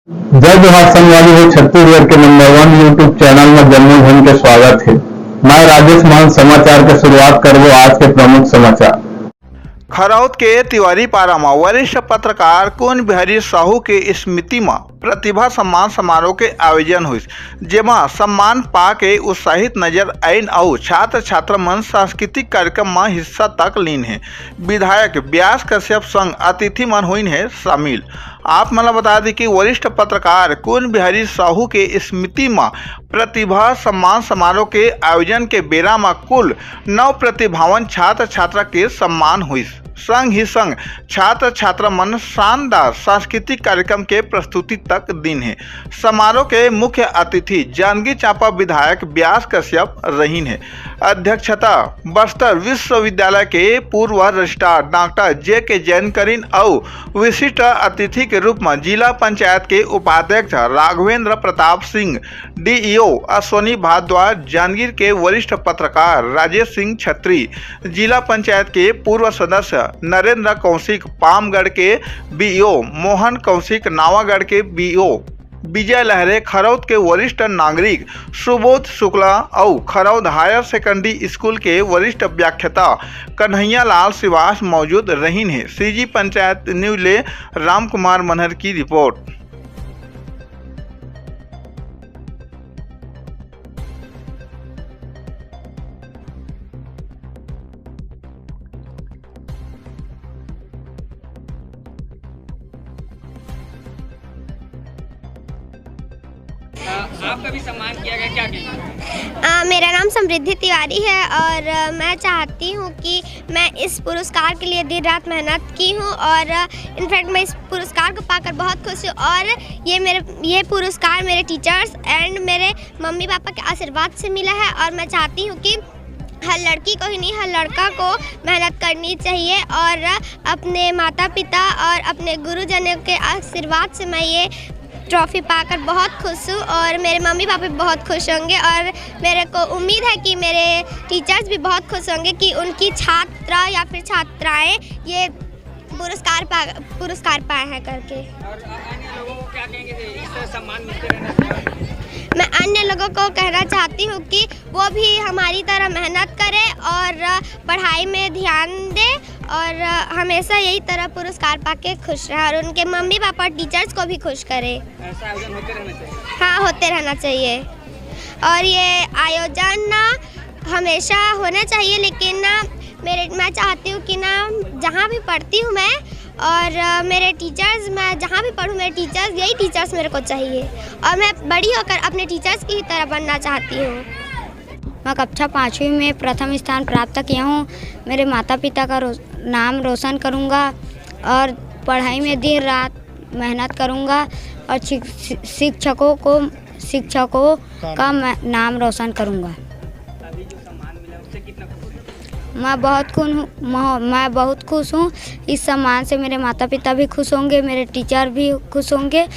जय जोहार संगवारी हो। छत्तीसगढ़ के नंबर 1 यूट्यूब चैनल में जम्मू भन के स्वागत है। मैं राजेश मान समाचार के शुरुआत करबो आज के प्रमुख समाचार। खरौद के तिवारी पारा में वरिष्ठ पत्रकार कुन बिहारी साहू के स्मृति में प्रतिभा सम्मान समारोह के आयोजन हुई, जेमा सम्मान पा के उत्साहित नजर आइन और छात्र छात्र मन सांस्कृतिक कार्यक्रम में हिस्सा तक लीन है। विधायक व्यास कश्यप संग अतिथि मन हुई है शामिल। आप मला बता दें कि वरिष्ठ पत्रकार कुन बिहारी साहू के स्मृति में प्रतिभा सम्मान समारोह के आयोजन के बेरा में कुल 9 प्रतिभावान छात्र छात्रा के सम्मान हुई। संग ही संग छात्र छात्रा मन शानदार सांस्कृतिक कार्यक्रम के प्रस्तुति तक दिन है। समारोह के मुख्य अतिथि जांजगीर चांपा विधायक व्यास कश्यप रहीन है। अध्यक्षता बस्तर विश्वविद्यालय के पूर्व रजिस्ट्रार डॉक्टर जे.के. जैन करीन और विशिष्ट अतिथि के रूप में जिला पंचायत के उपाध्यक्ष राघवेंद्र प्रताप सिंह, डीईओ अश्वनी भारद्वाज, जांजगीर के वरिष्ठ पत्रकार राजेश सिंह छत्री, जिला पंचायत के पूर्व सदस्य नरेंद्र कौशिक, पामगढ़ के बीईओ मोहन कौशिक, नावागढ़ के बीईओ विजय लहरे, खरौद के वरिष्ठ नागरिक सुबोध शुक्ला और खरौद हायर सेकेंडरी स्कूल के वरिष्ठ व्याख्याता कन्हैया लाल श्रीवास मौजूद रहीन है। सीजी पंचायत न्यूज ले राम कुमार मनहर की रिपोर्ट। आपका भी सम्मान किया गया, क्या कहेंगे? मेरा नाम समृद्धि तिवारी है और मैं चाहती हूँ कि मैं इस पुरस्कार के लिए दिन रात मेहनत की हूँ और इनफैक्ट मैं इस पुरस्कार को पाकर बहुत खुश हूँ। और ये पुरस्कार मेरे टीचर्स एंड मेरे मम्मी पापा के आशीर्वाद से मिला है। और मैं चाहती हूँ कि हर लड़की को ही नहीं, हर लड़का को मेहनत करनी चाहिए और अपने माता पिता और अपने गुरुजनों के आशीर्वाद से मैं ये ट्रॉफी पाकर बहुत खुश हूँ और मेरे मम्मी पापा भी बहुत खुश होंगे। और मेरे को उम्मीद है कि मेरे टीचर्स भी बहुत खुश होंगे कि उनकी छात्रा या फिर छात्राएं ये पुरस्कार पाए हैं करके। और अन्य लोगों को क्या कहेंगे इस सम्मान मिलते रहना चाहिए? मैं अन्य लोगों को कहना चाहती हूँ कि वो भी हमारी तरह मेहनत करें और पढ़ाई में ध्यान दें और हमेशा यही तरह पुरस्कार पाके खुश रहें और उनके मम्मी पापा मैं को भी खुश करें। ऐसा आयोजन होते रहना चाहिए। हाँ, होते रहना चाहिए और ये आयोजन ना हमेशा होना चाहिए। लेकिन ना मैं चाहती हूँ कि ना जहाँ भी पढ़ती हूँ मैं और मेरे टीचर्स, मैं जहाँ भी पढ़ूँ मेरे टीचर्स, यही टीचर्स मेरे को चाहिए और मैं बड़ी होकर अपने टीचर्स की ही तरह बनना चाहती हूँ। मैं कक्षा 5वीं में प्रथम स्थान प्राप्त किया हूँ। मेरे माता पिता का नाम रोशन करूँगा और पढ़ाई में दिन रात मेहनत करूँगा और शिक्षकों का नाम रोशन करूँगा। अभी जो सम्मान मिला उससे कितना खुश हैं? मैं बहुत खुश हूँ। इस सम्मान से मेरे माता पिता भी खुश होंगे, मेरे टीचर भी खुश होंगे। और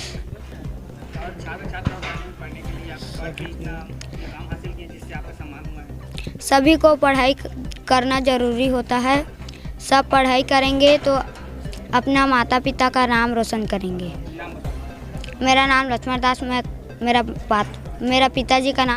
छात्र छात्राओं को पढ़ने के लिए आप इतना काम हासिल किए जिससे आपका सम्मान हुआ है? सभी को पढ़ाई करना ज़रूरी होता है। सब पढ़ाई करेंगे तो अपना माता पिता का नाम रोशन करेंगे। मेरा नाम लक्ष्मण दास, मेरा पिताजी का नाम